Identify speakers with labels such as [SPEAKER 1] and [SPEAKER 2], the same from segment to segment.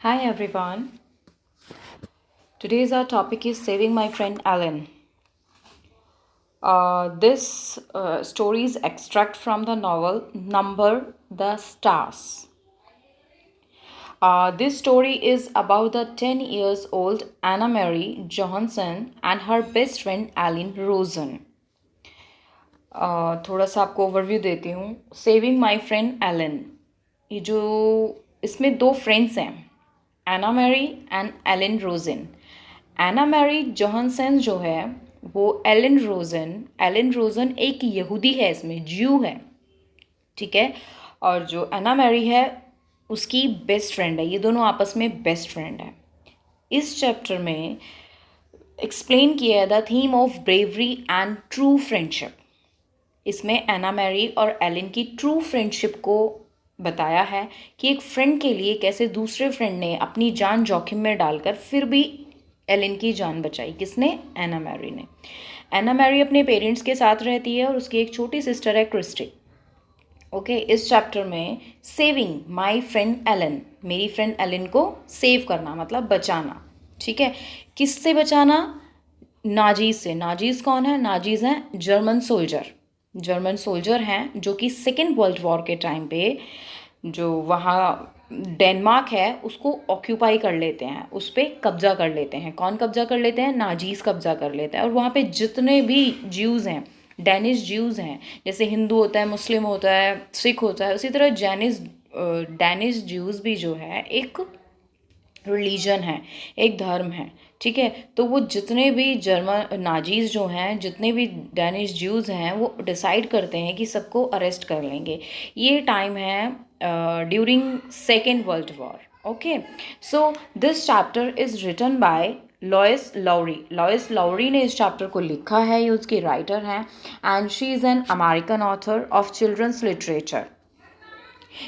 [SPEAKER 1] Hi everyone. Today's our topic is saving my friend Alan. This story is extract from the novel Number the Stars. This story is about the 10 years old Anna Mary Johansson and her best friend Alan Rosen. थोड़ा सा आपको overview देती हूँ. Saving my friend Ellen. ये जो इसमें दो friends हैं, Annemarie and Ellen Rosen. Annemarie Johansen जो है वो एलन रोजन एक यहूदी है, इसमें ज्यू है, ठीक है. और जो एना मैरी है उसकी बेस्ट फ्रेंड है. ये दोनों आपस में बेस्ट फ्रेंड है. इस चैप्टर में एक्सप्लेन किया है the theme of bravery and true friendship. इसमें एना मैरी और एलन की ट्रू फ्रेंडशिप को बताया है कि एक फ्रेंड के लिए कैसे दूसरे फ्रेंड ने अपनी जान जोखिम में डालकर फिर भी एलन की जान बचाई. किसने? एना मैरी ने. एना मैरी अपने पेरेंट्स के साथ रहती है और उसकी एक छोटी सिस्टर है क्रिस्टी. ओके, इस चैप्टर में सेविंग माय फ्रेंड एलन, मेरी फ्रेंड एलन को सेव करना मतलब बचाना. ठीक है, किससे बचाना? नाजीज से. नाजीज कौन है? नाजीज हैं जर्मन सोल्जर हैं जो कि सेकेंड वर्ल्ड वॉर के टाइम पे जो वहाँ डेनमार्क है उसको ऑक्यूपाई कर लेते हैं, उस पर कब्जा कर लेते हैं. कौन कब्जा कर लेते हैं? नाजीज कब्जा कर लेते हैं. और वहाँ पे जितने भी ज्यूज़ हैं, डैनिश ज्यूज़ हैं, जैसे हिंदू होता है, मुस्लिम होता है, सिख होता है, उसी तरह डैनिश ज्यूज़ भी जो है एक रिलीजन है, एक धर्म है. ठीक है, तो वो जितने भी जर्मन नाजीज जो हैं, जितने भी डैनिश ज्यूज़ हैं, वो डिसाइड करते हैं कि सबको अरेस्ट कर लेंगे. ये टाइम है during second world war. Okay, so this chapter is written by Lois Lowry ने इस चैप्टर को लिखा है. ये उसकी राइटर हैं and she is an American author of children's literature.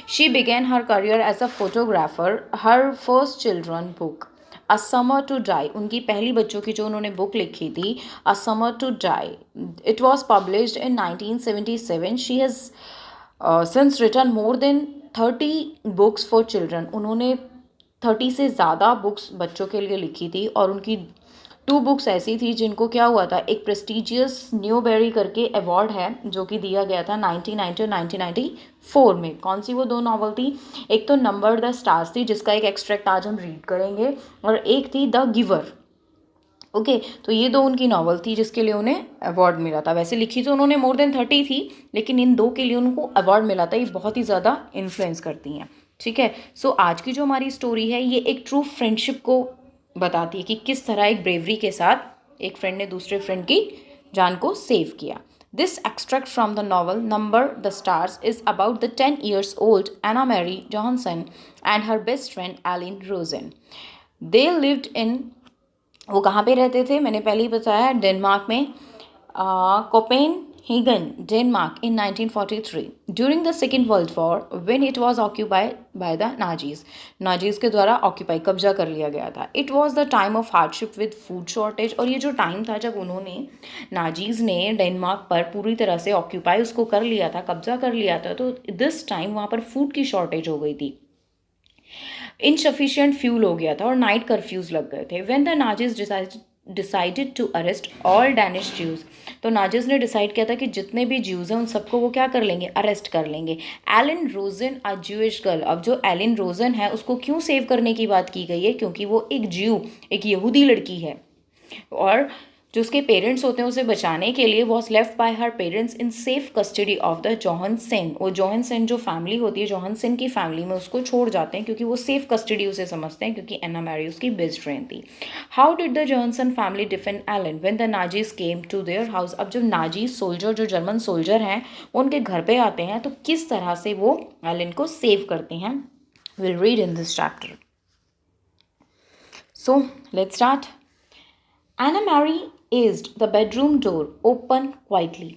[SPEAKER 1] She began her career as a photographer. Her first children book, A Summer to Die, उनकी पहली बच्चों की जो उन्होंने बुक लिखी थी, A Summer to Die, it was published in 1977. She has since written more than 30 books for children. उन्होंने 30 से ज़्यादा बुक्स बच्चों के लिए लिखी थी और उनकी 2 बुक्स ऐसी थी जिनको क्या हुआ था, एक प्रेस्टिजियस न्यूबेरी करके अवार्ड है जो कि दिया गया था 1990 और 1994 में. कौन सी वो 2 नॉवल थी? एक तो नंबर द स्टार्स थी जिसका एक एक्सट्रैक्ट आज हम रीड करेंगे, और एक थी द गिवर. ओके, तो ये 2 उनकी नॉवल थी जिसके लिए उन्हें अवार्ड मिला था. वैसे लिखी तो उन्होंने मोर देन 30 थी, लेकिन इन 2 के लिए उनको अवार्ड मिला था. ये बहुत ही ज़्यादा इन्फ्लुएंस करती हैं. ठीक है, सो आज की जो हमारी स्टोरी है ये एक ट्रू फ्रेंडशिप को बताती है कि किस तरह एक ब्रेवरी के साथ एक फ्रेंड ने दूसरे फ्रेंड की जान को सेव किया. This extract from the novel Number the Stars is about the 10 years old Anna Mary Johansson and her best friend Aline Rosen. They lived in, वो कहाँ पे रहते थे? मैंने पहले ही बताया, डेनमार्क में, Copenhagen, Denmark, in 1943 during the Second World War when it was occupied by the Nazis के द्वारा ऑक्यूपाई, कब्जा कर लिया गया था. It was the time of hardship with food shortage. और ये जो टाइम था जब उन्होंने, नाजीज ने डेनमार्क पर पूरी तरह से ऑक्यूपाई उसको कर लिया था, कब्जा कर लिया था, तो दिस टाइम वहाँ पर फूड की शॉर्टेज हो गई थी, इनसफिशियंट फ्यूल हो गया था और नाइट कर्फ्यूज लग गए थे. When the Nazis decided to arrest all Danish Jews, तो नाजिस ने डिसाइड किया था कि जितने भी ज्यूज़ हैं उन सबको वो क्या कर लेंगे? अरेस्ट कर लेंगे. एलिन रोजन अ ज्यूइश गर्ल. अब जो एलिन रोजन है उसको क्यों सेव करने की बात की गई है? क्योंकि वो एक ज्यू, एक यहूदी लड़की है, और जो उसके पेरेंट्स होते हैं उसे बचाने के लिए was left by her parents in safe custody of the Johansen. वो जोहनसन जो फैमिली होती है, जोहनसन की फैमिली में उसको छोड़ जाते हैं क्योंकि वो सेफ कस्टडी उसे समझते हैं, क्योंकि एना मैरी उसकी बेस्ट फ्रेंड थी. How did the Johansen family defend Ellen when the Nazis came to their house. अब जब नाजीज सोल्जर, जो जर्मन सोल्जर हैं, वो उनके घर पे आते हैं तो किस तरह से वो एलन को सेव करते हैं, will read in this chapter. So let's start. Anna Mary eased the bedroom door open quietly.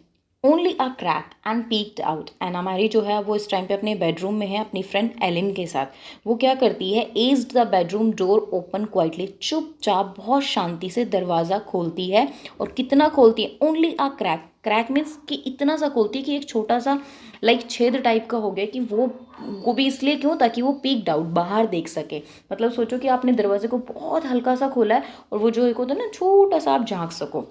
[SPEAKER 1] Only a crack and peeked out. Anna Mary जो है वो इस टाइम पे अपने बेडरूम में है अपनी फ्रेंड एलिन के साथ। वो क्या करती है, aged the bedroom door open quietly, चुपचाप बहुत शांति से दरवाज़ा खोलती है। और कितना खोलती है, only a crack, crack means कि इतना सा खोलती है कि एक छोटा सा लाइक छेद टाइप का हो गया, कि वो भी इसलिए क्यों, ताकि वो पीक्ड आउट बाहर देख सके। मतलब सोचो कि आपने दरवाजे को बहुत हल्का सा खोला है और वो जो एक होता है ना छोटा सा, आप झांक सको।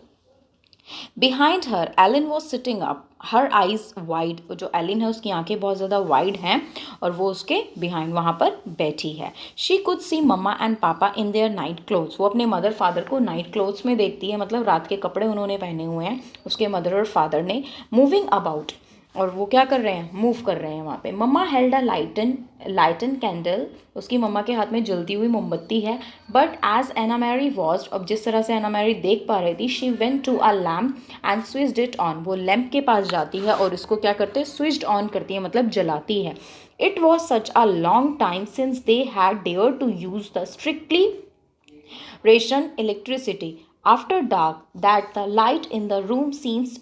[SPEAKER 1] Behind her Ellen was sitting up, her eyes wide. जो एलिन है उसकी आंखें बहुत ज़्यादा वाइड हैं और वो उसके बिहाइंड वहाँ पर बैठी है। She could see mama and papa in their night clothes. वो अपने मदर फादर को नाइट क्लोथ्स में देखती है, मतलब रात के कपड़े उन्होंने पहने हुए हैं उसके मदर और फादर ने। मूविंग अबाउट, और वो क्या कर रहे हैं, मूव कर रहे हैं वहाँ पे। मम्मा हेल्ड अ लाइटन कैंडल, उसकी मम्मा के हाथ में जलती हुई मोमबत्ती है। But as Anna Mary watch, अब जिस तरह से एना मैरी देख पा रही थी, she went to a lamp and switched it on. वो लैम्प के पास जाती है और इसको क्या करते हैं, स्विच्ड ऑन करती है, मतलब जलाती है। It was such a long time since they had dare to use the strictly ration electricity after dark that the light in the room seems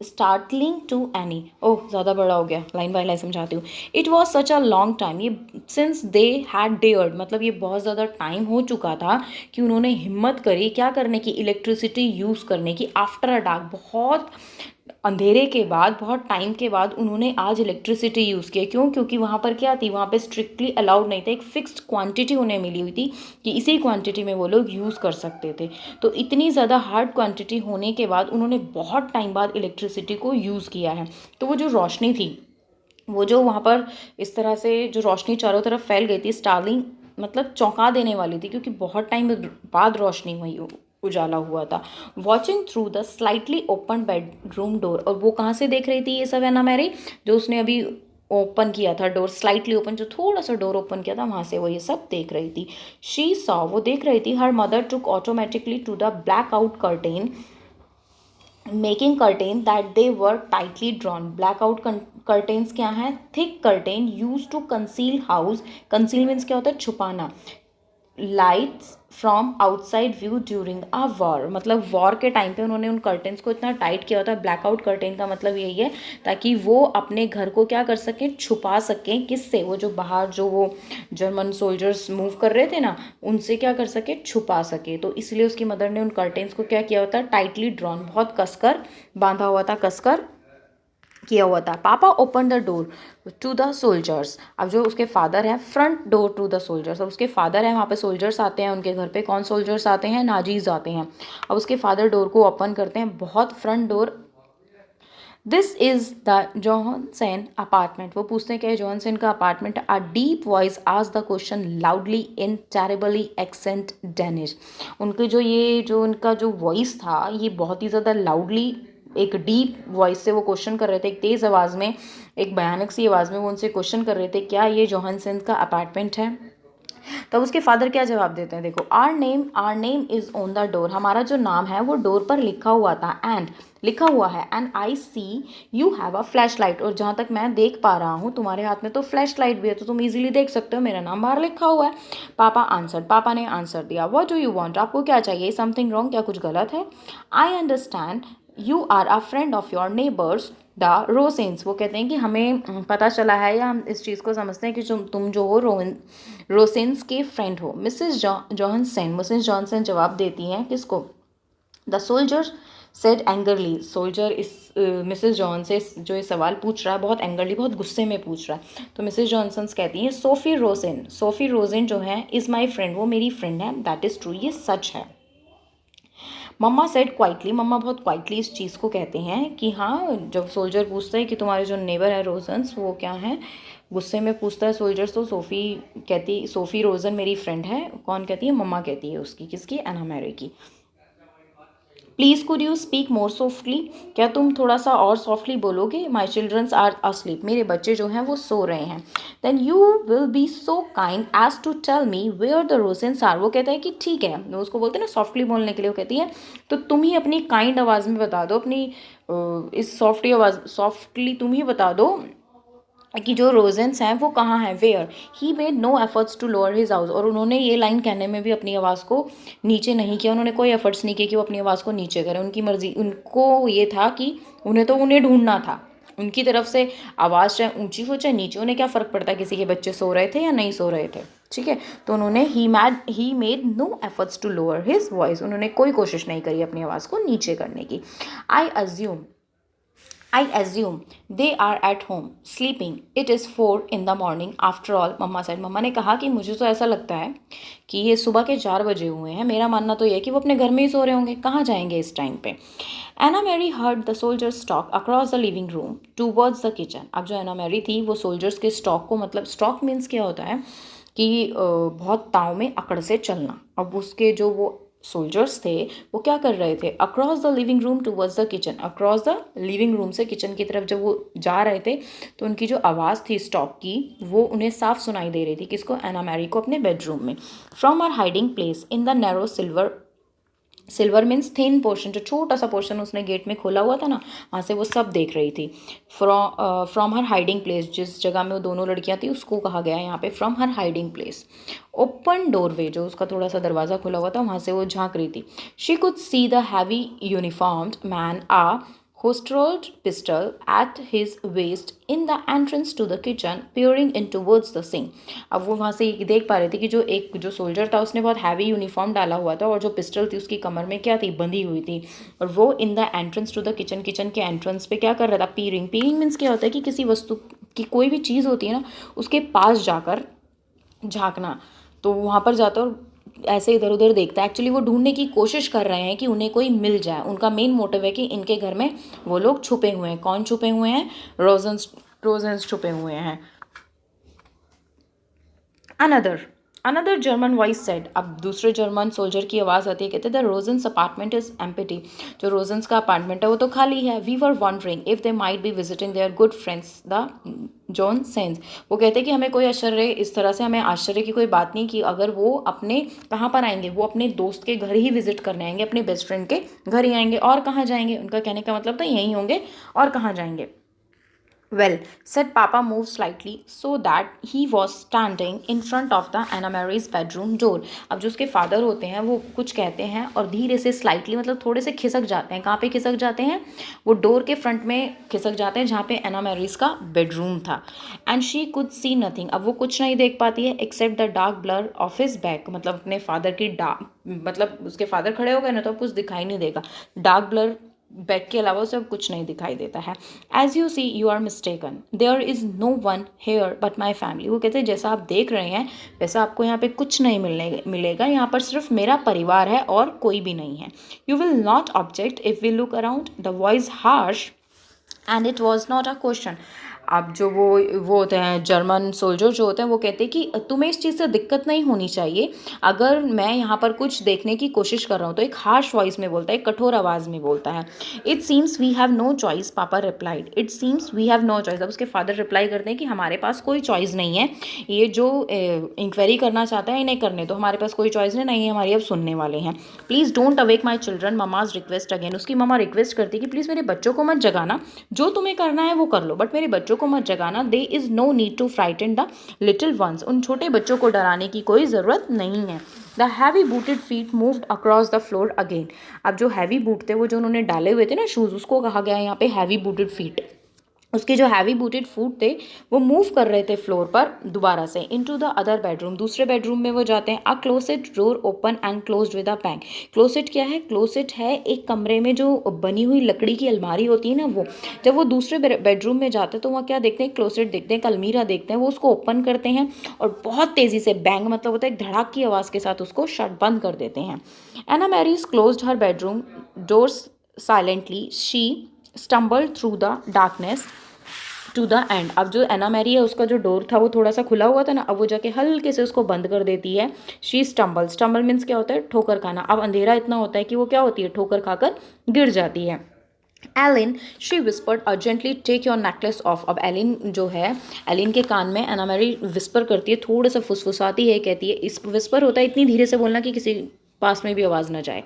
[SPEAKER 1] startling to Annie. ओह ज़्यादा बड़ा हो गया, लाइन बाय लाइन समझाती हूँ। It was such a long time, ये since they had dared, मतलब ये बहुत ज़्यादा टाइम हो चुका था कि उन्होंने हिम्मत करी क्या करने की, इलेक्ट्रिसिटी यूज़ करने की। आफ्टर अ डार्क, बहुत अंधेरे के बाद, बहुत टाइम के बाद उन्होंने आज इलेक्ट्रिसिटी यूज़ किया। क्यों, क्योंकि वहाँ पर क्या थी, वहाँ पे स्ट्रिक्टली अलाउड नहीं था, एक फिक्स्ड क्वांटिटी उन्हें मिली हुई थी कि इसी क्वांटिटी में वो लोग यूज़ कर सकते थे। तो इतनी ज़्यादा हार्ड क्वांटिटी होने के बाद उन्होंने बहुत टाइम बाद इलेक्ट्रिसिटी को यूज़ किया है। तो वो जो रोशनी थी, वो जो वहाँ पर इस तरह से जो रोशनी चारों तरफ फैल गई थी, स्टार्लिंग मतलब चौंका देने वाली थी, क्योंकि बहुत टाइम बाद रोशनी हुई, उजाला हुआ था। Watching through the slightly open bedroom door, और वो कहाँ से देख रही थी ये सब, है ना मैरी, जो उसने अभी ओपन किया था डोर, स्लाइटली ओपन, जो थोड़ा सा डोर ओपन किया था वहाँ से वो ये सब देख रही थी। शी सॉ, वो देख रही थी, her mother took automatically to the black out curtain, making curtain that they were tightly drawn. Blackout curtains क्या हैं, thick curtain use to conceal house, conceal means क्या होता है, छुपाना, lights from outside view during a war, मतलब war के time पे उन्होंने उन कर्टेन्स को इतना टाइट किया होता है। ब्लैकआउट कर्टेन का मतलब यही है, ताकि वो अपने घर को क्या कर सकें, छुपा सकें, किससे, वो जो बाहर जो वो जर्मन सोल्जर्स मूव कर रहे थे ना, उनसे क्या कर सके, छुपा सके। तो इसलिए उसकी मदर ने उन कर्टेन्स को क्या किया होता है, टाइटली ड्रॉन, बहुत कसकर बांधा हुआ था, कसकर किया हुआ था। Papa open the door to the soldiers, अब जो उसके फादर हैं, front door to the soldiers, अब उसके फादर हैं, वहाँ पे सोल्जर्स आते हैं उनके घर पे। कौन सोल्जर्स आते हैं, नाजीज आते हैं। अब उसके फादर डोर को ओपन करते हैं, बहुत front door. This is the Johnson apartment, वो पूछते हैं क्या जॉनसन का अपार्टमेंट। अ डीप वॉइस आज the question loudly in terribly accent Danish, उनके जो उनका जो वॉइस था, ये बहुत ही ज़्यादा लाउडली, एक डीप वॉइस से वो क्वेश्चन कर रहे थे, एक तेज़ आवाज़ में, एक भयानक सी आवाज़ में वो उनसे क्वेश्चन कर रहे थे, क्या ये जॉनसन का अपार्टमेंट है। तब उसके फादर क्या जवाब देते हैं, देखो, our name is on the door, हमारा जो नाम है वो डोर पर लिखा हुआ था, एंड लिखा हुआ है, and I see you have a flash light, और जहाँ तक मैं देख पा रहा हूँ तुम्हारे हाथ में तो फ्लैश लाइट भी है, तो तुम इजीली देख सकते हो मेरा नाम बाहर लिखा हुआ है। पापा ने आंसर दिया, व्हाट डू यू वांट, आपको क्या चाहिए, समथिंग रॉन्ग, क्या कुछ गलत है। I understand you are a friend of your neighbours the Rosens, वो कहते हैं कि हमें पता चला है, या हम इस चीज़ को समझते हैं कि तुम जो हो रोसेंस के फ्रेंड हो। मिसेस जॉनसन जवाब देती हैं, किसको, the soldier said angrily, soldier इस मिसेस जॉन से जो ये सवाल पूछ रहा है बहुत एंगरली, बहुत गुस्से में पूछ रहा है। तो मिसेस जॉनसन कहती हैं, सोफी रोजेन जो है इज़ माई फ्रेंड, वो मेरी फ्रेंड है, दैट इज़ ट्रू, ये सच है। मम्मा सेड क्वाइटली, मम्मा बहुत क्वाइटली इस चीज़ को कहते हैं कि हाँ, जब सोल्जर पूछता है कि तुम्हारे जो नेबर है रोजन्स वो क्या हैं, गुस्से में पूछता है सोल्जर्स, तो सोफ़ी रोजन मेरी फ्रेंड है। कौन कहती है, मम्मा कहती है उसकी, किसकी, एना मैरी की। Please could you speak more softly, क्या तुम थोड़ा सा और सॉफ्टली बोलोगे। माई चिल्ड्रंस आर अस्लीप, मेरे बच्चे जो हैं वो सो रहे हैं। Then you will be so kind as to tell me where the Rosens are, वो कहता है कि ठीक है, वो उसको बोलते हैं ना सॉफ्टली बोलने के लिए, वो कहती है तो तुम ही अपनी काइंड आवाज़ में बता दो, अपनी इस सॉफ्टली तुम ही बता दो कि जो रोजेंस हैं वो कहाँ हैं, where. He made no efforts to lower his house, और उन्होंने ये लाइन कहने में भी अपनी आवाज़ को नीचे नहीं किया, उन्होंने कोई एफर्ट्स नहीं किए कि वो अपनी आवाज़ को नीचे करें। उनकी मर्जी, उनको ये था कि उन्हें ढूंढना था। उनकी तरफ से आवाज़ चाहे ऊंची हो चाहे नीचे, उन्हें क्या फ़र्क पड़ता है किसी के बच्चे सो रहे थे या नहीं सो रहे थे, ठीक है। तो उन्होंने he made no efforts to lower his voice, उन्होंने कोई कोशिश नहीं करी अपनी आवाज़ को नीचे करने की। I assume I assume they are at home sleeping. It is 4 in the morning. After all, मम्मा said. मम्मा ने कहा कि मुझे तो ऐसा लगता है कि ये सुबह के 4 बजे हुए हैं। मेरा मानना तो ये है कि वो अपने घर में ही सो रहे होंगे, कहाँ जाएंगे इस टाइम पे। Annemarie heard the soldiers stalk across the living room towards the kitchen. अब जो एना मैरी थी वो सोल्जर्स के स्टॉक को, मतलब स्टॉक मीन्स क्या होता है कि बहुत ताव में अकड़ से चलना। अब उसके जो वो सोल्जर्स थे वो क्या कर रहे थे, across the living room towards the kitchen, across the living room से किचन की तरफ जब वो जा रहे थे तो उनकी जो आवाज़ थी स्टॉक की वो उन्हें साफ सुनाई दे रही थी। किसको, एना मैरी को, अपने बेडरूम में। From our hiding place in the narrow silver means thin portion, जो छोटा सा पोर्शन उसने गेट में खोला हुआ था ना, वहाँ से वो सब देख रही थी। फ्रॉम हर हाइडिंग प्लेस, जिस जगह में वो दोनों लड़कियाँ थी उसको कहा गया है यहाँ पे from her hiding place. Open doorway, जो उसका थोड़ा सा दरवाज़ा खुला हुआ था वहाँ से वो झांक रही थी। She could see the heavy uniformed man holstered pistol at his waist in the entrance to the kitchen peering in towards the sink। अब वो वहाँ से देख पा रहे थे कि जो सोल्जर था उसने बहुत हैवी यूनिफॉर्म डाला हुआ था और जो पिस्टल थी उसकी कमर में क्या थी, बंधी हुई थी। और वो in the entrance to the kitchen, kitchen के एंट्रेंस पे क्या कर रहा था, पीरिंग। पीरिंग मीन्स क्या होता है कि किसी वस्तु की, कोई भी चीज़ होती है ना उसके पास जाकर झांकना। तो वहाँ पर जाता और ऐसे इधर उधर देखता है। एक्चुअली वो ढूंढने की कोशिश कर रहे हैं कि उन्हें कोई मिल जाए। उनका मेन मोटिव है कि इनके घर में वो लोग छुपे हुए हैं। कौन छुपे हुए हैं, रोजेंस छुपे हुए हैं। अनदर जर्मन वॉइस सेड, अब दूसरे जर्मन सोल्जर की आवाज़ आती है, कहते the Rosens apartment is empty, जो रोजेंस का अपार्टमेंट है वो तो खाली है। We were wondering if they might be visiting their good friends the Johansens. वो कहते हैं कि हमें कोई आश्चर्य, इस तरह से हमें आश्चर्य की कोई बात नहीं कि अगर वो अपने कहाँ पर आएंगे, वो अपने दोस्त के घर ही विजिट करने आएंगे, अपने बेस्ट फ्रेंड के घर ही आएंगे, और कहाँ जाएंगे। उनका कहने का मतलब था यहीं होंगे, और कहाँ जाएंगे। Well, said Papa moved slightly so that he was standing in front of the Anna Mary's bedroom door। अब जो उसके फादर होते हैं वो कुछ कहते हैं और धीरे से स्लाइटली, मतलब थोड़े से खिसक जाते हैं। कहाँ पे खिसक जाते हैं, वो डोर के फ्रंट में खिसक जाते हैं जहाँ पे एना मैरीज का बेडरूम था। And she could see nothing, अब वो कुछ नहीं देख पाती है except the dark blur of his back, मतलब अपने फादर की मतलब उसके फादर खड़े हो गए ना तो अब कुछ दिखाई नहीं देगा। डार्क ब्लर बैक के अलावा उसे अब कुछ नहीं दिखाई देता है। As you see you are mistaken, there is no one here but my family. वो कहते हैं जैसा आप देख रहे हैं वैसा आपको यहाँ पे कुछ नहीं मिलेगा, यहाँ पर सिर्फ मेरा परिवार है और कोई भी नहीं है। You will not object if we look around, the voice harsh and it was not a question. अब जो वो होते हैं जर्मन सोल्जर जो होते हैं वो कहते हैं कि तुम्हें इस चीज़ से दिक्कत नहीं होनी चाहिए अगर मैं यहाँ पर कुछ देखने की कोशिश कर रहा हूँ। तो एक हार्श वॉइस में बोलता है, एक कठोर आवाज़ में बोलता है। It seems we have no choice, papa replied. It seems we have no choice, अब उसके फादर रिप्लाई करते हैं कि हमारे पास कोई चॉइस नहीं है। ये जो इंक्वायरी करना चाहता है इन्हें करने तो, हमारे पास कोई चॉइस नहीं है, हमारी अब सुनने वाले हैं। Please don't awake my children, mama's request again. उसकी ममा रिक्वेस्ट करती है कि प्लीज़ मेरे बच्चों को मत जगाना, जो तुम्हें करना है वो कर लो बट मेरे बच्चों को मत जगाना। There is no need to frighten the little ones, उन छोटे बच्चों को डराने की कोई ज़रूरत नहीं है। The heavy booted feet moved across the floor again. अब जो हैवी बूट थे वो जो उन्होंने डाले हुए थे ना शूज़, उसको कहा गया है यहाँ पे हैवी बूटेड फीट। उसके जो हैवी बूटेड फूट थे वो मूव कर रहे थे फ्लोर पर दोबारा से। इनटू द अदर बेडरूम, दूसरे बेडरूम में वो जाते हैं। A closet door open and closed with a bang. Closet क्या है, क्लोसेट है एक कमरे में जो बनी हुई लकड़ी की अलमारी होती है ना वो। जब वो दूसरे बेडरूम में जाते हैं तो वहाँ क्या देखते हैं, क्लोसेट देखते हैं, एक अलमीरा देखते हैं। वो उसको ओपन करते हैं और बहुत तेज़ी से, बैंग मतलब होता है एक धड़ाक की आवाज़ के साथ, उसको शट बंद कर देते हैं। Annemarie's closed her bedroom doors silently. She stumbled through the darkness to the end. अब जो एना मैरी है उसका जो डोर था वो थोड़ा सा खुला हुआ था ना, अब वो जाके हल्के से उसको बंद कर देती है। शी स्टम्बल मीन्स क्या होता है, ठोकर खाना। अब अंधेरा इतना होता है कि वो क्या होती है, ठोकर खाकर गिर जाती है। Ellen, she whispered urgently take your necklace off. अब एलिन जो है, एलिन के कान में एना मैरी विस्पर करती है, थोड़ा सा फुसफुसाती है, कहती है, इस विस्पर होता है इतनी धीरे से बोलना कि किसी पास में भी आवाज़ ना जाए।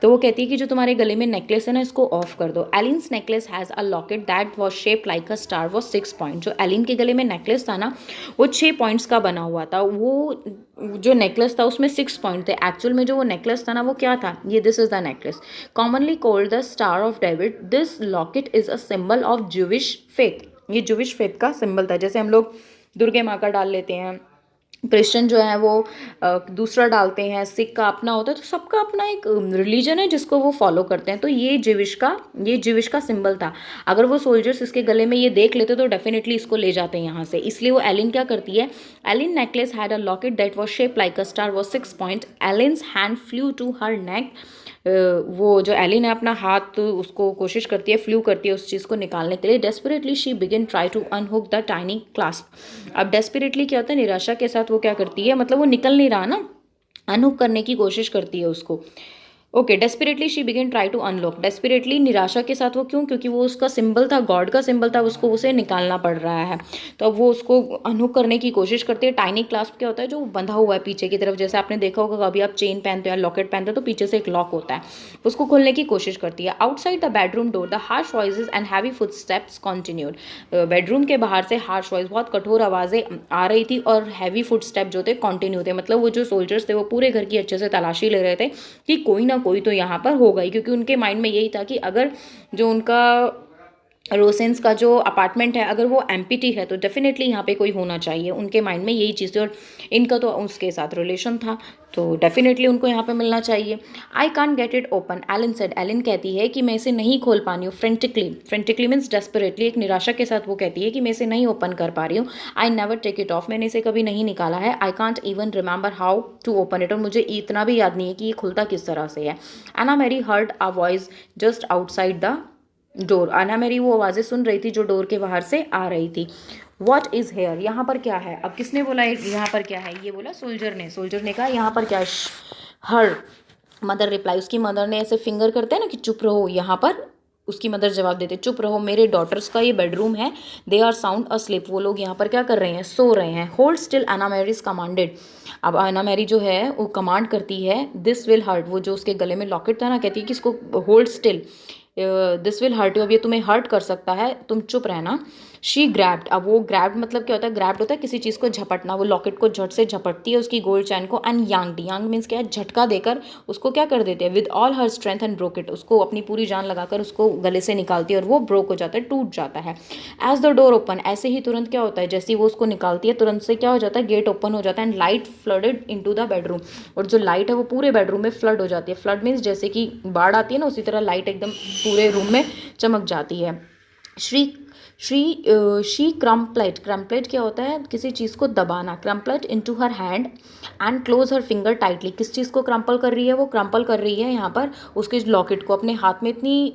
[SPEAKER 1] तो वो कहती है कि जो तुम्हारे गले में नेकलेस है ना, इसको ऑफ कर दो। Ellen's necklace has a locket that was shape like a star was 6 point. जो एलिन के गले में नेकलेस था ना, वो 6 पॉइंट्स का बना हुआ था। वो जो नेकलेस था उसमें 6 पॉइंट थे। एक्चुअल में जो वो नेकलेस था ना, वो क्या था, ये this is the necklace, commonly called the star of David. This locket is a symbol of Jewish faith. ये ज्यूविश फेथ का सिंबल था। जैसे हम लोग दुर्गे माँ का डाल लेते हैं, क्रिश्चियन जो है वो दूसरा डालते हैं, सिख का अपना होता है, तो सबका अपना एक रिलीजन है जिसको वो फॉलो करते हैं। तो ये ज्यूविश का सिंबल था। अगर वो सोल्जर्स इसके गले में ये देख लेते तो डेफिनेटली इसको ले जाते हैं यहाँ से। इसलिए वो एलिन क्या करती है, Ellen necklace had a locket that was shape like a star was 6 point. Ellen's hand flew to her neck. वो जो एलिन है अपना हाथ उसको कोशिश करती है, फ्लू करती है उस चीज़ को निकालने के लिए। Desperately she begin try to unhook the tiny clasp. अब डेस्परेटली क्या होता है, निराशा के साथ वो क्या करती है, मतलब वो निकल नहीं रहा ना, अनहुक करने की कोशिश करती है उसको। Okay, desperately she begin try to unlock. Desperately निराशा के साथ वो क्यों, क्योंकि वो उसका सिंबल था, गॉड का सिंबल था, उसको उसे निकालना पड़ रहा है। तो अब वो उसको अनहुक करने की कोशिश करती है। टाइनी क्लास्प क्या होता है, जो बंधा हुआ है पीछे की तरफ। जैसे आपने देखा होगा, कभी आप चेन पहनते हो या लॉकेट पहनते हो तो पीछे से एक लॉक होता है, उसको खोलने की कोशिश करती है। Outside the bedroom door the harsh voices and heavy foot steps continued. Bedroom के बाहर से हार्श वॉइस, बहुत कठोर आवाज़ें आ रही थी, और हैवी फुट स्टेप जो थे कॉन्टिन्यू थे। मतलब वो जो सोल्जर्स थे वो पूरे घर की अच्छे से तलाशी ले रहे थे कि कोई ना कोई तो यहाँ पर होगा ही, क्योंकि उनके माइंड में यही था कि अगर जो उनका रोसेंस का जो अपार्टमेंट है अगर वो एम्प्टी है तो डेफिनेटली यहाँ पे कोई होना चाहिए। उनके माइंड में यही चीज़ थी, और इनका तो उसके साथ रिलेशन था, तो डेफिनेटली उनको यहाँ पे मिलना चाहिए। I can't get it open, Ellen said. Ellen कहती है कि मैं इसे नहीं खोल पा रही हूँ। फ्रेंटिकली मीन्स डेस्परेटली, एक निराशा के साथ वो कहती है कि मैं इसे नहीं ओपन कर पा रही हूँ। I never take it off, मैंने इसे कभी नहीं निकाला है। I can't even remember how to open it, और मुझे इतना भी याद नहीं है कि ये खुलता किस तरह से है। Annemarie heard a voice just outside the door. Annemarie वो आवाज़ें सुन रही थी जो डोर के बाहर से आ रही थी। वॉट इज़ हेयर, यहाँ पर क्या है। अब किसने बोला यहाँ पर क्या है, ये बोला सोल्जर ने कहा यहाँ पर क्या है। हर मदर रिप्लाई, उसकी मदर ने ऐसे फिंगर करते हैं ना कि चुप रहो, यहाँ पर उसकी मदर जवाब देते चुप रहो, मेरे डॉटर्स का ये बेडरूम है, दे आर साउंड अस्लीप, वो लोग यहाँ पर क्या कर रहे हैं, सो रहे हैं। होल्ड स्टिल, एना मैरीज कमांडेड। अब एना मैरी जो है वो कमांड करती है, दिस विल हर्ट, वो जो उसके गले में लॉकेट था ना, कहती है कि इसको hold still, this will hurt you, अब ये तुम्हें हर्ट कर सकता है, तुम चुप रहना। शी ग्रैब्ड, अब वो ग्रैब्ड मतलब क्या होता है, ग्रैब्ड होता है किसी चीज़ को झपटना, वो लॉकेट को झट से झपटती है उसकी गोल्ड चैन को। एंड यांग मीन्स क्या है, झटका देकर उसको क्या कर देते हैं, with all her strength and broke it, उसको अपनी पूरी जान लगाकर उसको गले से निकालती है और वो ब्रोक हो जाता है, टूट जाता है। एज द डोर ओपन, ऐसे ही तुरंत क्या होता है, जैसे वो उसको निकालती है तुरंत से क्या हो जाता है, गेट ओपन हो जाता है। And light flooded into the bedroom, और जो लाइट है वो पूरे बेडरूम में फ्लड हो जाती है। फ्लड मीन्स जैसे कि बाढ़ आती है ना, उसी तरह लाइट एकदम पूरे रूम में चमक जाती है। श्री शी क्रम्पलेट क्या होता है, किसी चीज़ को दबाना। Crumpled into her hand and close her finger tightly, किस चीज़ को क्रम्पल कर रही है, वो क्रम्पल कर रही है यहाँ पर उसके लॉकेट को अपने हाथ में इतनी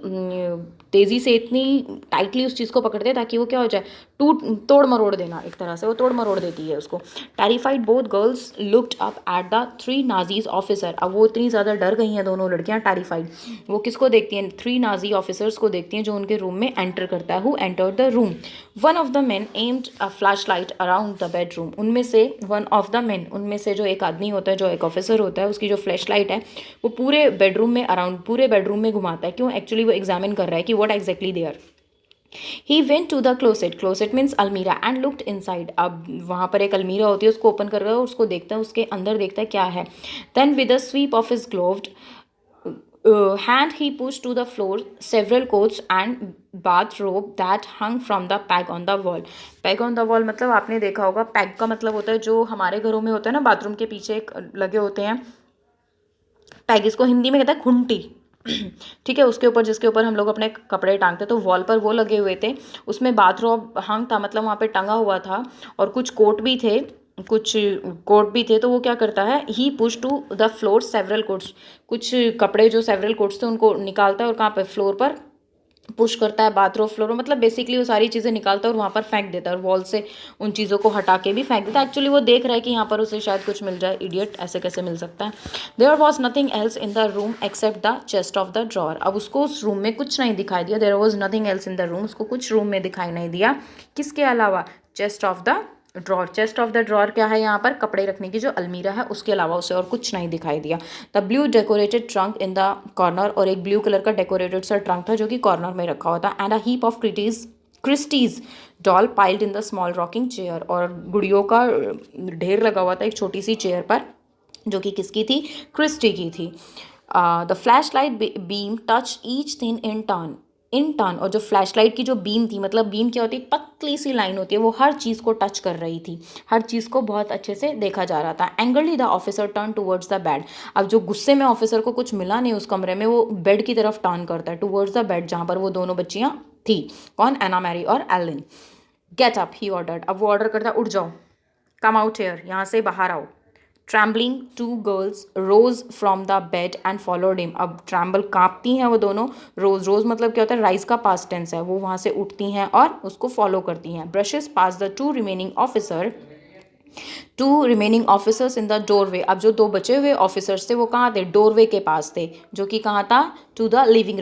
[SPEAKER 1] तेज़ी से, इतनी टाइटली उस चीज़ को पकड़ते हैं ताकि वो क्या हो जाए, तोड़ मरोड़ देना, एक तरह से वो तोड़ मरोड़ देती है उसको। Terrified both girls looked up at the 3 Nazis officer, अब वो इतनी ज़्यादा डर गई हैं दोनों लड़कियाँ। टेरिफाइड, वो किसको देखती हैं, 3 नाजी ऑफिसर्स को देखती हैं जो उनके रूम में एंटर करता है। Who entered the room, one of the man aimed a flash light around the bedroom, उनमें से वन ऑफ द मैन, उनमें से जो एक आदमी होता है, जो एक ऑफिसर होता है, उसकी जो फ्लैश लाइट है वो पूरे बेडरूम में अराउंड, पूरे बेडरूम में घुमाता है। क्यों, एक्चुअली वो एग्जामिन कर रहा है कि what exactly they are. He went to the closet means अलमीरा एंड लुक्ड इनसाइड, अब वहाँ पर एक अलमीरा होती है, उसको ओपन कर रहा है और उसको देखता है, उसके अंदर देखता है क्या है। Then with a sweep of his gloved hand he pushed to the floor several coats and bathrobe that hung from the peg on the wall। peg on the wall मतलब आपने देखा होगा, peg का मतलब होता है जो हमारे घरों में होता है ना, बाथरूम के पीछे एक लगे होते हैं पैग, इसको हिंदी में कहता है खुंटी। ठीक है, उसके ऊपर, जिसके ऊपर हम लोग अपने कपड़े टांगते, तो वॉल पर वो लगे हुए थे। उसमें बाथरोब हंग था, मतलब वहाँ पे टंगा हुआ था, और कुछ कोट भी थे, तो वो क्या करता है, he push to the floor several coats, कुछ कपड़े जो सेवरल कोट्स थे उनको निकालता है और कहाँ पे, फ्लोर पर पुश करता है, बाथरूम फ्लोर, मतलब बेसिकली वो सारी चीज़ें निकालता है और वहाँ पर फेंक देता है, और वॉल से उन चीज़ों को हटा के भी फेंक देता है। एक्चुअली वो देख रहा है कि यहाँ पर उसे शायद कुछ मिल जाए, इडियट, ऐसे कैसे मिल सकता है। There was nothing else in the room except the chest of the drawer, अब उसको उस रूम में कुछ नहीं दिखाई दिया। There was nothing else in the room, उसको कुछ रूम में दिखाई नहीं दिया, किसके अलावा, chest of the drawer, chest of the drawer क्या है यहाँ पर, कपड़े रखने की जो अलमीरा है, उसके अलावा उसे और कुछ नहीं दिखाई दिया। The blue decorated trunk in the corner, और एक ब्लू कलर का डेकोरेटेड सा ट्रंक था जो कि कॉर्नर में रखा हुआ था। And a heap of Christie's doll piled in the small rocking chair, और गुड़ियों का ढेर लगा हुआ था एक छोटी सी चेयर पर, जो कि किसकी थी, क्रिस्टी की थी। The flash light beam touch each thing in turn, और जो फ्लैश लाइट की जो बीम थी, मतलब बीम क्या होती है, पतली सी लाइन होती है, वो हर चीज़ को टच कर रही थी, हर चीज़ को बहुत अच्छे से देखा जा रहा था। Angrily the officer turn towards the bed, अब जो गुस्से में ऑफिसर को कुछ मिला नहीं उस कमरे में, वो बेड की तरफ टर्न करता है, टूवर्ड्स द बेड जहाँ पर वो दोनों बच्चियाँ थी, कौन, एना मैरी और Ellen. Get up he ordered, अब वो ऑर्डर करता है, उठ जाओ, कम आउट हेयर, यहाँ से बाहर आओ। Trembling two girls rose from the bed and followed him, अब ट्रैम्बल कांपती हैं वो दोनों, रोज, रोज मतलब क्या होता है, राइज का पास्ट टेंस है, वो वहाँ से उठती हैं और उसको फॉलो करती हैं। Brushes pass the two remaining officers in the doorway, अब जो दो बचे हुए ऑफिसर्स थे वो कहाँ थे, डोरवे के पास थे, जो कि कहाँ था, टू द लिविंग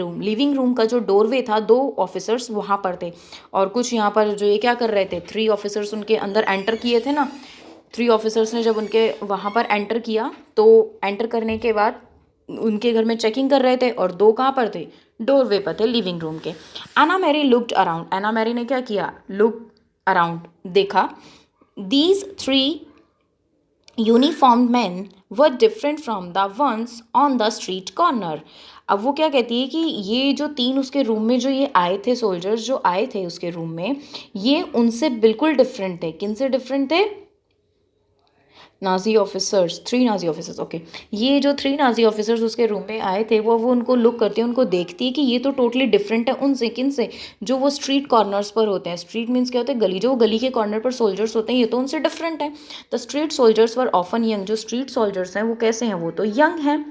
[SPEAKER 1] रूम का जो डोरवे था, दो ऑफिसर्स वहाँ पर थे। और कुछ यहाँ पर जो ये क्या कर रहे थे, 3 ऑफिसर्स उनके अंदर एंटर किए थे ना, 3 ऑफिसर्स ने जब उनके वहाँ पर एंटर किया, तो एंटर करने के बाद उनके घर में चेकिंग कर रहे थे, और 2 कहाँ पर थे, डोरवे पर थे, लिविंग रूम के। एना मैरी लुक्ड अराउंड, एना मैरी ने क्या किया, लुक अराउंड, देखा। These 3 uniformed man were different from the ones on the street corner, अब वो क्या कहती है कि ये जो 3 उसके रूम में जो ये आए थे, सोल्जर्स जो आए थे उसके रूम में, ये उनसे बिल्कुल डिफरेंट थे। किन से डिफरेंट थे, Nazi officers, 3 Nazi officers, okay. ये जो 3 नाजी ऑफिसर्स उसके रूम में आए थे, वो उनको लुक करती है, उनको देखती है कि ये तो टोटली डिफरेंट है उनसे, किन से, जो वो स्ट्रीट कॉर्नर्स पर होते हैं। स्ट्रीट मीन्स क्या होता है, गली, जो गली के कॉर्नर पर सोल्जर्स होते हैं, ये तो उनसे डिफरेंट है। The street soldiers were often young, जो स्ट्रीट सोल्जर्स हैं वो कैसे हैं, वो तो यंग हैं,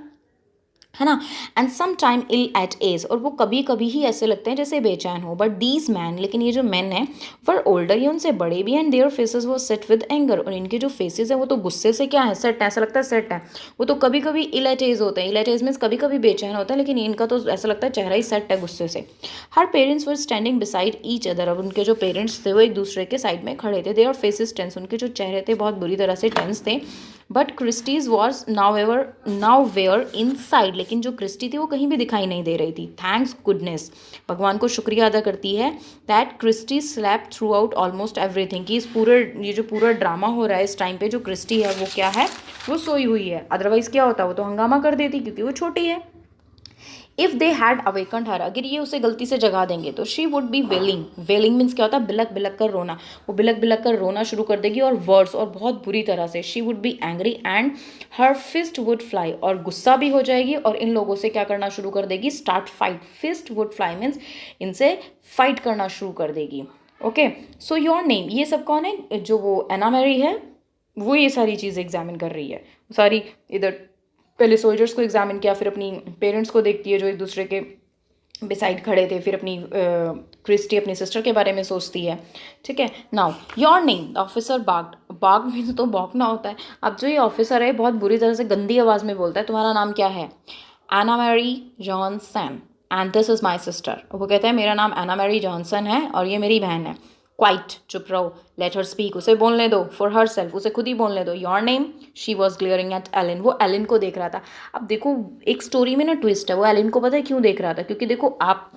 [SPEAKER 1] है ना। And some time ill at ease, और वो कभी कभी ही ऐसे लगते हैं जैसे बेचैन हो। बट दीज मैन, लेकिन ये जो मैन हैं, वर ओल्डर, ये उनसे बड़े भी हैं, एंड देयर फेसेस वो सेट विद एंगर, और इनके जो फेसेस हैं वो तो गुस्से से क्या है, सेट है, ऐसा लगता है सेट है। वो तो कभी कभी इल एट एज होते हैं, इल एट एज मीन्स कभी कभी बेचैन होता है, लेकिन इनका तो ऐसा लगता है चेहरा ही सेट है गुस्से से। Her parents were standing beside each other, अब उनके जो पेरेंट्स थे वो एक दूसरे के साइड में खड़े थे। देयर फेसेस टेंस, उनके जो चेहरे थे बहुत बुरी तरह से टेंस थे। But Kirsti's was now where in side, लेकिन जो क्रिस्टी थी वो कहीं भी दिखाई नहीं दे रही थी। थैंक्स गुडनेस, भगवान को शुक्रिया अदा करती है, that Kirsti slept through out almost everything, कि इस पूरे, ये जो पूरा ड्रामा हो रहा है इस टाइम पे, जो क्रिस्टी है वो क्या है, वो सोई हुई है। अदरवाइज क्या होता, वो तो हंगामा कर देती, क्योंकि वो छोटी है। If they had awakened her, अगर ये उसे गलती से जगा देंगे तो she would be wailing, wailing means क्या होता है, बिलक बिलक कर रोना, वो बिलक बिलक कर रोना शुरू कर देगी, और वर्ड्स, और बहुत बुरी तरह से। She would be angry and her fist would fly, और गुस्सा भी हो जाएगी, और इन लोगों से क्या करना शुरू कर देगी, start fight. Fist would fly means इनसे फाइट करना शुरू कर देगी। ओके, सो योर नेम, ये सब कौन है, जो वो एना मैरी है, वो ये सारी चीज़ एग्जामिन कर रही है, सारी इधर पहले सोल्जर्स को एग्जामिन किया, फिर अपनी पेरेंट्स को देखती है जो एक दूसरे के बिसाइड खड़े थे, फिर अपनी क्रिस्टी अपनी सिस्टर के बारे में सोचती है। ठीक है, now your name, the officer barked, bark means तो भौंकना होता है। अब जो ये ऑफिसर है बहुत बुरी तरह से गंदी आवाज़ में बोलता है, तुम्हारा नाम क्या है, Annemarie Johansen, and this is my sister, वो कहता है मेरा नाम एना मैरी जॉनसन है और ये मेरी बहन है। क्वाइट, चुप रहो, लेट हर स्पीक, उसे बोलने दो, फॉर हर सेल्फ, उसे खुद ही बोलने दो। Your name, she was glaring at Ellen, वो एलिन को देख रहा था। अब देखो एक स्टोरी में ना ट्विस्ट है, वो एलिन को पता है क्यों देख रहा था, क्योंकि देखो आप,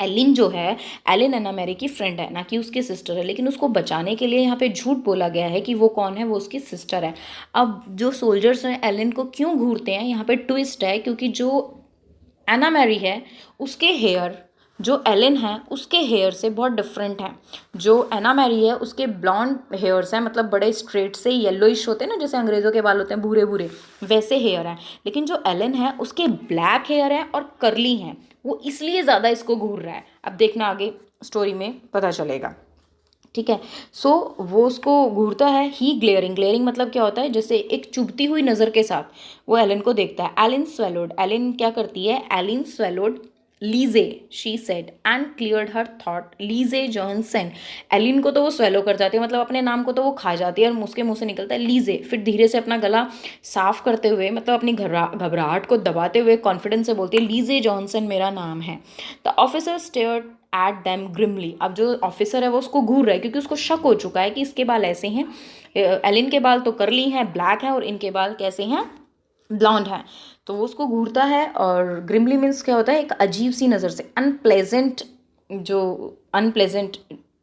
[SPEAKER 1] एलिन जो है, एलिन एना मैरी की फ्रेंड है, ना कि उसकी सिस्टर है, लेकिन उसको बचाने के लिए यहाँ पे झूठ बोला गया है कि वो कौन है, वो उसकी सिस्टर है। अब जो सोल्जर्स हैं एलिन को क्यों घूरते हैं, यहाँ पे ट्विस्ट है, क्योंकि जो एना मैरी है उसके हेयर, जो एलिन है उसके हेयर से बहुत डिफरेंट हैं। जो एना मैरी है उसके ब्लॉन्ड हेयर्स हैं, मतलब बड़े स्ट्रेट से येलोइश होते हैं ना, जैसे अंग्रेज़ों के बाल होते हैं भूरे भूरे, वैसे हेयर हैं। लेकिन जो एलिन है उसके ब्लैक हेयर हैं और करली हैं, वो इसलिए ज़्यादा इसको घूर रहा है। अब देखना आगे स्टोरी में पता चलेगा। ठीक है, सो वो उसको घूरता है। ही ग्लेयरिंग, ग्लेयरिंग मतलब क्या होता है, जैसे एक चुभती हुई नज़र के साथ वो एलिन को देखता है। एलिन स्वेलोड, एलिन क्या करती है, एलिन स्वेलोड लीजे she said and cleared her thought. लीजे जॉनसन, एलिन को तो वो स्वेलो कर जाती है, मतलब अपने नाम को तो वो खा जाती है और उसके मुंह से निकलता है लीजे। फिर धीरे से अपना गला साफ करते हुए, मतलब अपनी घबराहट को दबाते हुए कॉन्फिडेंस से बोलती है लीजे जॉनसन मेरा नाम है। The officer stared at them grimly. अब जो ऑफिसर है वो उसको घूर रहा है क्योंकि उसको शक हो चुका है कि इसके बाल ऐसे हैं। एलिन के बाल तो करली हैं, ब्लैक हैं, और इनके बाल कैसे हैं, ब्लॉन्ड है। तो वो उसको घूरता है और ग्रिमली मीन्स क्या होता है, एक अजीब सी नज़र से, अनप्लेजेंट, जो अनप्लेजेंट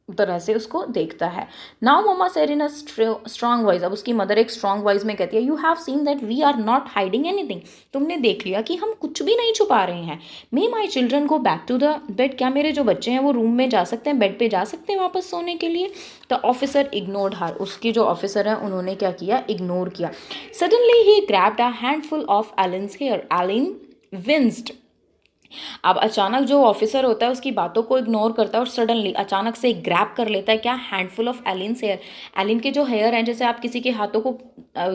[SPEAKER 1] तरह से उसको देखता है। Now mama said in a strong voice, अब उसकी मदर एक स्ट्रॉन्ग वॉइस में कहती है, you have seen that we are not hiding anything, तुमने देख लिया कि हम कुछ भी नहीं छुपा रहे हैं। May my children go back to the bed, क्या मेरे जो बच्चे हैं वो रूम में जा सकते हैं, बेड पे जा सकते हैं वापस सोने के लिए। द ऑफिसर इग्नोर्ड हर, उसकी जो ऑफिसर है उन्होंने क्या किया, इग्नोर किया। Suddenly he grabbed a handful of Ellen's hair, Ellen winced. अब अचानक जो ऑफिसर होता है उसकी बातों को इग्नोर करता है और सडनली अचानक से ग्रैब कर लेता है क्या, handful of Ellen's hair, Elin के जो हेयर हैं, जैसे आप किसी के हाथों को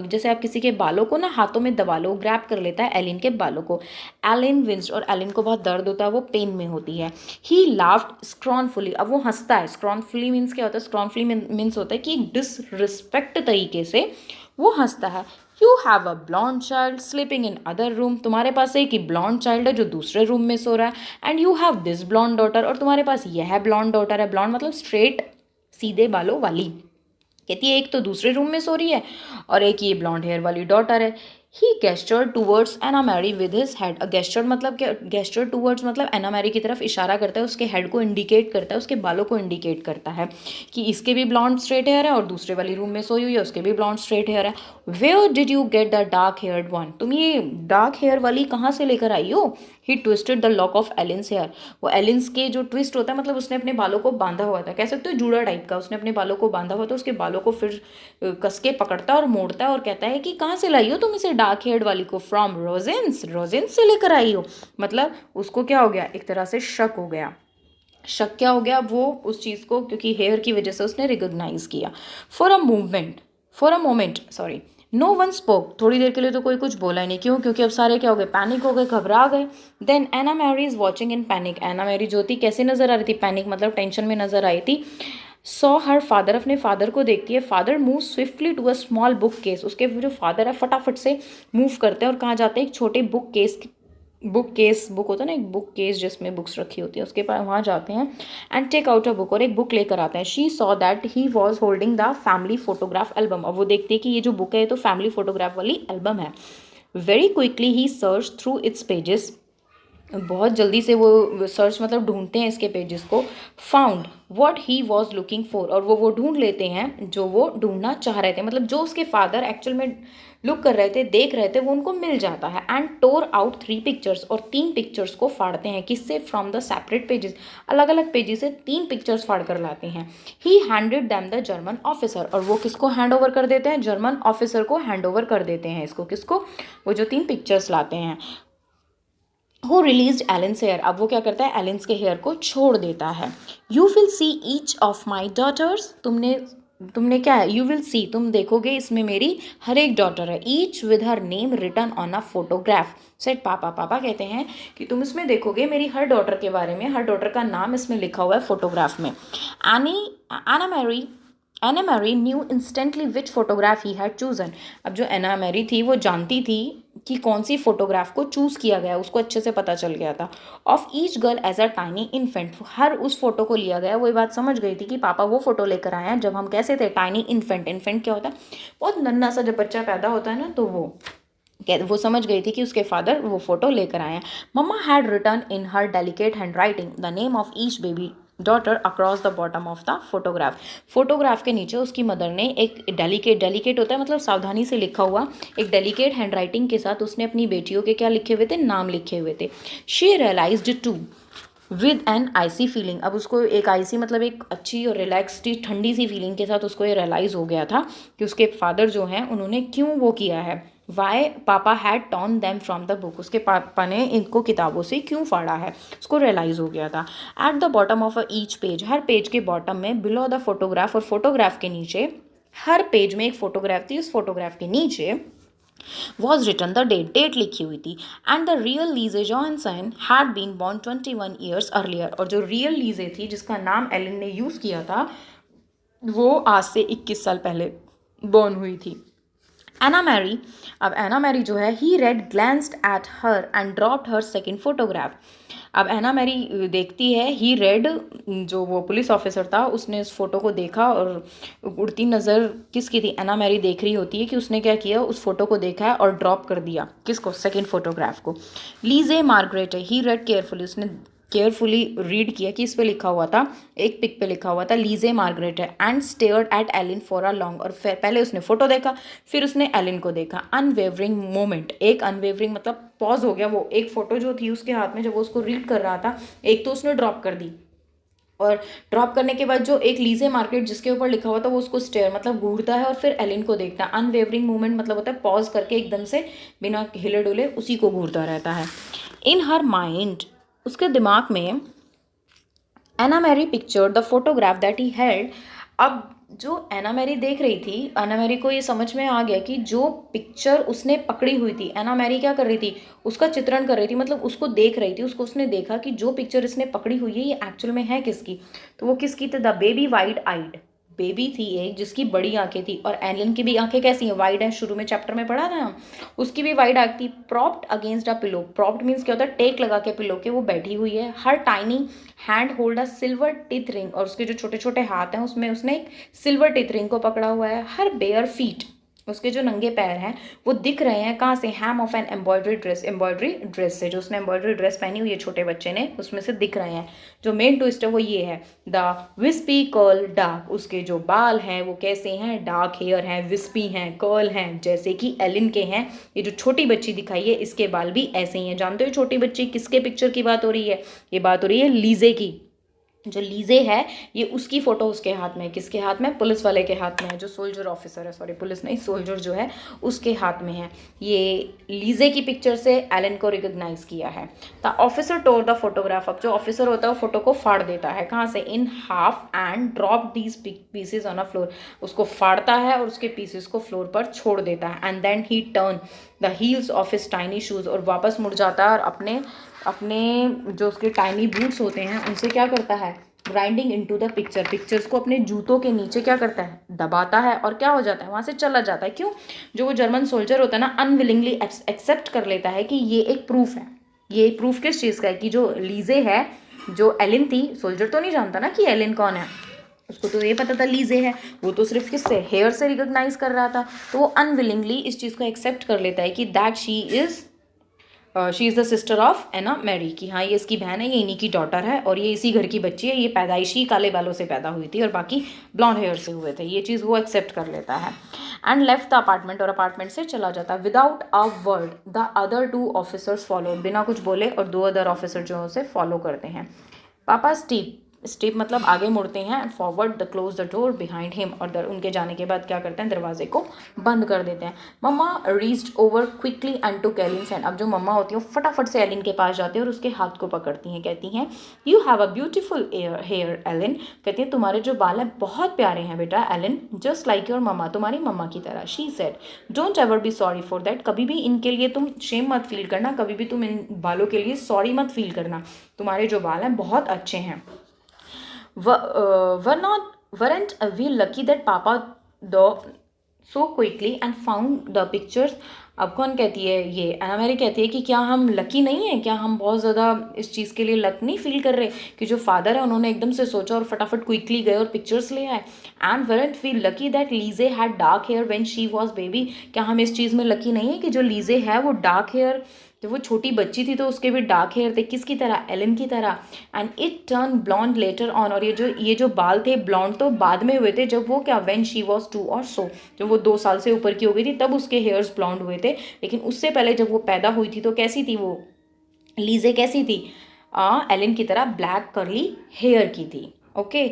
[SPEAKER 1] जैसे आप किसी के बालों को ना हाथों में दबा लो, ग्रैब कर लेता है एलिन के बालों को। एलिन विंस्ड, और एलिन को बहुत दर्द होता है, वो पेन में होती है। ही लाफ्ड स्क्रॉनफुली, अब वो हंसता है। स्क्रॉनफुली मीन्स क्या होता है, स्क्रॉनफुली मीन्स होता है कि डिसरिस्पेक्ट तरीके से वो हंसता है। You have a blond child sleeping in other room, तुम्हारे पास एक ही ब्लॉन्ड चाइल्ड है जो दूसरे रूम में सो रहा है। And you have this blonde daughter, और तुम्हारे पास यह ब्लॉन्ड डॉटर है। ब्लॉन्ड मतलब स्ट्रेट, सीधे बालों वाली। कहती है एक तो दूसरे रूम में सो रही है और एक ये ब्लॉन्ड हेयर वाली डॉटर है। He gestured towards Annemarie with his head, gestured मतलब क्या, गेस्चर्ड टूवर्ड्स मतलब एना मैरी की तरफ इशारा करता है, उसके हेड को इंडिकेट करता है, उसके बालों को इंडिकेट करता है कि इसके भी ब्लॉन्ड स्ट्रेट हेयर है और दूसरे वाली रूम में सोई हुई है उसके भी ब्लॉन्ड स्ट्रेट हेयर है। Where did you get the dark haired one, तुम ये डार्क हेयर वाली कहाँ से लेकर आई हो। He twisted the lock of Ellen's hair, वो एलिन्स के जो ट्विस्ट होता है मतलब उसने अपने बालों को बांधा हुआ था, कह सकते हो जूड़ा टाइप का, उसने अपने बालों को बांधा हुआ था, उसके बालों को फिर कस के पकड़ता है और मोड़ता है और कहता है कि कहाँ से लाई हो तुम इसे डार्क हेयर्ड वाली को, फ्रॉम रोजेंस, रोजेंस से लेकर आई हो। मतलब उसको क्या हो गया, एक तरह से शक हो गया। शक क्या हो गया, वो उस चीज़ को क्योंकि हेयर की वजह से उसने रिकॉग्नाइज किया। For a moment sorry, no one spoke, थोड़ी देर के लिए तो कोई कुछ बोला ही नहीं। क्यों, क्योंकि अब सारे क्या हो गए, पैनिक हो गए, घबरा गए। Then Anna Marie is watching in panic, Anna Mary जो थी कैसे नजर आ रही थी, पैनिक मतलब टेंशन में नजर आई थी। सॉ हर फादर, अपने फादर को देखती है। Father move swiftly to a small book case, उसके जो फादर है फटाफट से मूव करते हैं और कहाँ जाते हैं, एक छोटे बुक होता है ना, एक बुक केस जिसमें बुक्स रखी होती है, उसके पास वहाँ जाते हैं। And take out a book, और एक बुक लेकर आते हैं। She saw that he was holding the family photograph album, अब वो देखते हैं कि ये जो बुक है ये तो फैमिली फोटोग्राफ वाली एल्बम है। Very quickly he search through it's pages, बहुत जल्दी से वो सर्च मतलब ढूंढते हैं इसके पेजेस को। Found what he was looking for, और वो ढूंढ लेते हैं जो वो ढूंढना चाह रहे थे, मतलब जो उसके फादर एक्चुअल में लुक कर रहे थे, देख रहे थे, वो उनको मिल जाता है। एंड टोर आउट 3 पिक्चर्स, और 3 पिक्चर्स को फाड़ते हैं, किससे, फ्रॉम द सेपरेट पेजेस, अलग अलग पेजेस से 3 पिक्चर्स फाड़ कर लाते हैं। ही handed them the German officer, और वो किसको हैंड ओवर कर देते हैं, जर्मन ऑफिसर को हैंड ओवर कर देते हैं इसको, किसको, वो जो 3 पिक्चर्स लाते हैं। हु रिलीज एलेंस हेयर, अब वो क्या करता है, एलेंस के हेयर को छोड़ देता है। You will see each of my daughters, तुमने क्या है, यू विल सी, तुम देखोगे इसमें मेरी हर एक डॉटर है। Each with her name written on a photograph, said papa, पापा कहते हैं कि तुम इसमें देखोगे मेरी हर डॉटर के बारे में, हर डॉटर का नाम इसमें लिखा हुआ है फोटोग्राफ में। Annemarie knew instantly which photograph he had chosen, अब जो एना मैरी थी वो जानती थी कि कौन सी फोटोग्राफ को चूज़ किया गया, उसको अच्छे से पता चल गया था। Of each girl as a tiny infant, हर उस फोटो को लिया गया, वो ये बात समझ गई थी कि पापा वो फोटो लेकर आए हैं जब हम कैसे थे, टाइनी इन्फेंट, इन्फेंट क्या होता है, बहुत नन्हा सा जब बच्चा पैदा होता है ना, तो वो समझ गई थी कि उसके फादर वो फोटो लेकर आए हैं। Mama had written in her delicate hand writing the name of each baby daughter across the bottom of the photograph के नीचे उसकी मदर ने एक डेलिकेट होता है मतलब सावधानी से लिखा हुआ, एक डेलिकेट हैंड राइटिंग के साथ उसने अपनी बेटियों के क्या लिखे हुए थे, नाम लिखे हुए थे। She realised too with an icy feeling, अब उसको एक आइसी मतलब एक अच्छी और रिलैक्सड ठंडी सी फीलिंग के साथ उसको ये रियलाइज़ हो गया था कि उसके फादर जो हैं उन्होंने क्यों वो किया है, वाई पापा had torn them from the book, उसके पापा ने इनको किताबों से क्यों फाड़ा है, उसको रियलाइज़ हो गया था। At the bottom of each page, her page के बॉटम में, बिलो द फोटोग्राफ, और फोटोग्राफ के नीचे, हर पेज में एक फोटोग्राफ थी, उस फोटोग्राफ के नीचे वॉज रिटन द डेट लिखी हुई थी, and the real Liesje Johnson had been born 21 years earlier, और जो रियल लीजे थी जिसका नाम एलन ने यूज़ किया था वो आज से 21 साल पहले बॉर्न हुई थी। एना मैरी, अब एना मैरी जो है, he read glanced at her and dropped her second photograph. अब एना मैरी देखती है, ही रेड, जो वो पुलिस ऑफिसर था उसने उस फोटो को देखा, और उड़ती नज़र किसकी थी, एना मैरी देख रही होती है कि उसने क्या किया, उस फोटो को देखा है और ड्रॉप कर दिया, किसको, सेकेंड फोटोग्राफ को। लीजे मार्गरेट, ही रेड केयरफुली, उसने केयरफुली रीड किया कि इस पे लिखा हुआ था, एक पिक पे लिखा हुआ था लीजे मार्गरेट है, and stared at Elin for a long, और फिर पहले उसने फोटो देखा, फिर उसने एलिन को देखा। अनवेवरिंग मोमेंट, एक अनवेवरिंग मतलब पॉज हो गया, वो एक फोटो जो थी उसके हाथ में जब वो उसको रीड कर रहा था, एक तो उसने ड्रॉप कर दी, और ड्रॉप करने के बाद जो एक लीजे मार्केट जिसके ऊपर लिखा हुआ था वो उसको स्टेयर मतलब घूरता है और फिर एलिन को देखता है। अनवेवरिंग मूवमेंट मतलब होता है पॉज करके एकदम से बिना हिले डुले उसी को घूरता रहता है। इन हर माइंड, उसके दिमाग में, Annemarie pictured the photograph that he held. अब जो एना मैरी देख रही थी, एना मैरी को ये समझ में आ गया कि जो पिक्चर उसने पकड़ी हुई थी, एना मैरी क्या कर रही थी, उसका चित्रण कर रही थी, मतलब उसको देख रही थी, उसको उसने देखा कि जो पिक्चर इसने पकड़ी हुई है ये एक्चुअल में है किसकी। तो वो किसकी थी, the baby wide eyed, baby थी एक जिसकी बड़ी आंखें थी, और एलन की भी आंखें कैसी हैं, वाइड हैं, शुरू में चैप्टर में पढ़ा था हम, उसकी भी वाइड आंख थी। Propped against a pillow, propped means क्या होता है, टेक लगा के पिलो के वो बैठी हुई है। Her tiny hand hold a silver teeth ring, और उसके जो छोटे छोटे हाथ हैं उसमें उसने एक सिल्वर टिथ रिंग को पकड़ा हुआ है। हर बेयर फीट, उसके जो नंगे पैर हैं वो दिख रहे हैं कहाँ से, hem of an embroidery dress, embroidery dress से, जो उसने एम्ब्रॉयडरी ड्रेस पहनी हुई है छोटे बच्चे ने उसमें से दिख रहे हैं। जो मेन ट्विस्ट है वो ये है, द विस्पी कर्ल डार्क, उसके जो बाल हैं वो कैसे हैं, डार्क हेयर हैं, विस्पी हैं, कर्ल हैं, जैसे कि एलिन के हैं। ये जो छोटी बच्ची दिखाई है इसके बाल भी ऐसे ही हैं। जानते हो छोटी बच्ची किसके पिक्चर की बात हो रही है, ये बात हो रही है लीजे की। जो लीजे है ये उसकी फोटो उसके हाथ में है, किसके हाथ में, पुलिस वाले के हाथ में है, जो सोल्जर ऑफिसर है, सॉरी पुलिस नहीं, सोल्जर जो है उसके हाथ में है। ये लीजे की पिक्चर से एलन को रिकॉग्नाइज किया है। The officer tour the photograph, अब जो ऑफिसर होता है वो फोटो को फाड़ देता है, कहाँ से, in half, and drop these pieces on a floor, उसको फाड़ता है और उसके पीसेस को फ्लोर पर छोड़ देता है। And then he turn the heels of his tiny shoes, और वापस मुड़ जाता है और अपने अपने जो उसके टाइनी बूट्स होते हैं उनसे क्या करता है, grinding into the picture, pictures को अपने जूतों के नीचे क्या करता है, दबाता है, और क्या हो जाता है, वहाँ से चला जाता है। क्यों, जो वो जर्मन सोल्जर होता है ना, अनविलिंगली एक्सेप्ट कर लेता है कि ये एक प्रूफ है। ये प्रूफ किस चीज़ का है, कि जो लीजे है, जो एलिन थी, सोल्जर तो नहीं जानता ना कि एलिन कौन है, उसको तो ये पता था लीजे है, वो तो सिर्फ किससे, हेयर से रिकॉग्नाइज कर रहा था। तो वो अनविलिंगली इस चीज़ को एक्सेप्ट कर लेता है कि that she is the sister of Anna Marie, कि हाँ ये इसकी बहन है, ये इन्हीं की डॉटर है, और ये इसी घर की बच्ची है, ये पैदाइशी काले बालों से पैदा हुई थी और बाकी ब्लॉन्ड हेयर से हुए थे। ये चीज़ वो एक्सेप्ट कर लेता है। एंड लेफ्ट द अपार्टमेंट, और अपार्टमेंट से चला जाता है। Without a word the other two officers follow, बिना कुछ बोले और दो अदर ऑफिसर जो है उसे फॉलो करते हैं। पापा स्टीप, स्टेप मतलब आगे मुड़ते हैं, and forward the close the door behind him, और उनके जाने के बाद क्या करते हैं, दरवाजे को बंद कर देते हैं। Mama reached over quickly and to Ellen's hand, अब जो मम्मा होती हैं वो फटाफट से एलिन के पास जाती हैं और उसके हाथ को पकड़ती हैं, कहती हैं you have a beautiful hair Elin, कहती हैं तुम्हारे जो बाल हैं बहुत प्यारे हैं बेटा एलिन, जस्ट लाइक योर मम्मा, तुम्हारी मम्मा की तरह। She said don't ever be sorry for that, कभी भी इनके लिए तुम शेम मत फील करना, कभी भी तुम इन बालों के लिए सॉरी मत फील करना, तुम्हारे जो बाल हैं बहुत अच्छे हैं। weren't we lucky that Papa the so quickly and found the pictures? अब कौन कहती है, ये एना मैरी कहती है कि क्या हम लकी नहीं है, क्या हम बहुत ज़्यादा इस चीज़ के लिए लक नहीं फील कर रहे कि जो फादर है उन्होंने एकदम से सोचा और फटाफट क्विकली गए और पिक्चर्स ले आए। And weren't we lucky that लीजे had dark hair when she was baby, क्या हम इस चीज़ में लकी नहीं है कि जो लीजे है वो डार्क हेयर, जब वो छोटी बच्ची थी तो उसके भी डार्क हेयर थे, किसकी तरह, एलन की तरह। And it turn blonde later on, और ये जो बाल थे ब्लॉन्ड तो बाद में हुए थे, जब वो क्या, व्हेन शी वॉज 2 और सो, जब वो 2 साल से ऊपर की हो गई थी तब उसके हेयर्स ब्लॉन्ड हुए थे, लेकिन उससे पहले जब वो पैदा हुई थी तो कैसी थी वो, लीजे कैसी थी, एलन की तरह ब्लैक कर्ली हेयर की थी। ओके,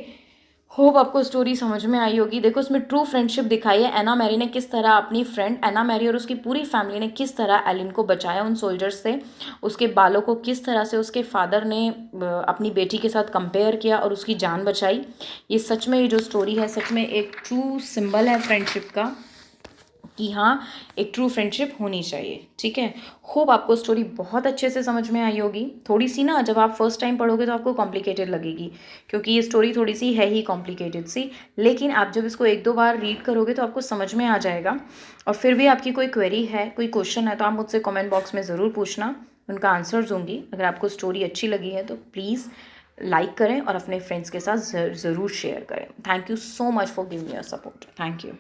[SPEAKER 1] होप आपको स्टोरी समझ में आई होगी। देखो इसमें ट्रू फ्रेंडशिप दिखाई है, एना मैरी ने किस तरह अपनी फ्रेंड एना मैरी और उसकी पूरी फैमिली ने किस तरह एलिन को बचाया उन सोल्जर्स से, उसके बालों को किस तरह से उसके फादर ने अपनी बेटी के साथ कंपेयर किया और उसकी जान बचाई। ये सच में, ये जो स्टोरी है सच में एक ट्रू सिंबल है फ्रेंडशिप का, कि हाँ एक ट्रू फ्रेंडशिप होनी चाहिए। ठीक है, होप आपको स्टोरी बहुत अच्छे से समझ में आई होगी। थोड़ी सी ना जब आप फर्स्ट टाइम पढ़ोगे तो आपको कॉम्प्लिकेटेड लगेगी, क्योंकि ये स्टोरी थोड़ी सी है ही कॉम्प्लिकेटेड सी, लेकिन आप जब इसको एक दो बार रीड करोगे तो आपको समझ में आ जाएगा। और फिर भी आपकी कोई क्वेरी है, कोई क्वेश्चन है, तो आप मुझसे कॉमेंट बॉक्स में ज़रूर पूछना, उनका आंसर दूंगी। अगर आपको स्टोरी अच्छी लगी है तो प्लीज़ लाइक करें और अपने फ्रेंड्स के साथ ज़रूर शेयर करें। Thank you so much for giving your support. Thank you.